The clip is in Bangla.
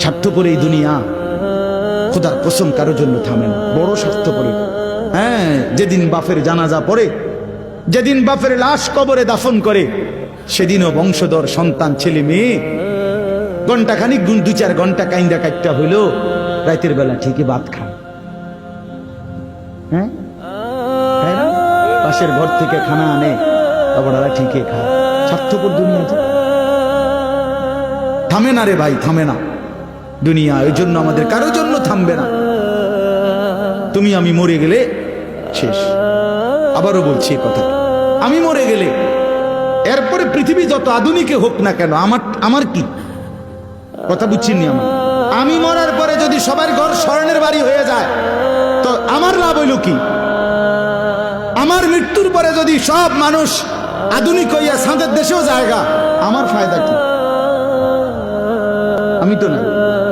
স্বার্থপর এই দুনিয়া খোদার কসম কারোর জন্য থামে না, বড় স্বার্থপর। হ্যাঁ, যেদিন বাপের জানাজা পড়ে, যেদিন বাপের লাশ কবরে দাফন করে, সেদিনও বংশধর সন্তান ছেলে মেয়ে ঘন্টাখানিক 2-4 ঘন্টা কাইন্দা কাটটা হইলো রাতের বেলা ঠিকই ভাত খায়। হ্যাঁ, পাশের ঘর থেকে খানা আনে, তারপর ঠিকই খায়। স্বার্থপর দুনিয়া থামে না রে ভাই, থামে না দুনিয়া। ওই জন্য আমাদের কারোর জন্য থামবে না। তুমি আমি মরে গেলে শেষ। আবারও বলছি কথা, আমি মরে গেলে এরপরে পৃথিবী যত আধুনিকে হোক না কেন, আমার কি কথা বুঝছিনি? আমি মরার পরে যদি সবার ঘর স্বর্ণের বাড়ি হয়ে যায় তো আমার লাভ হইল কি? আমার মৃত্যুর পরে যদি সব মানুষ আধুনিক হইয়া চাঁদের দেশেও জায়গা, আমার ফায়দা কি? আমি তো না।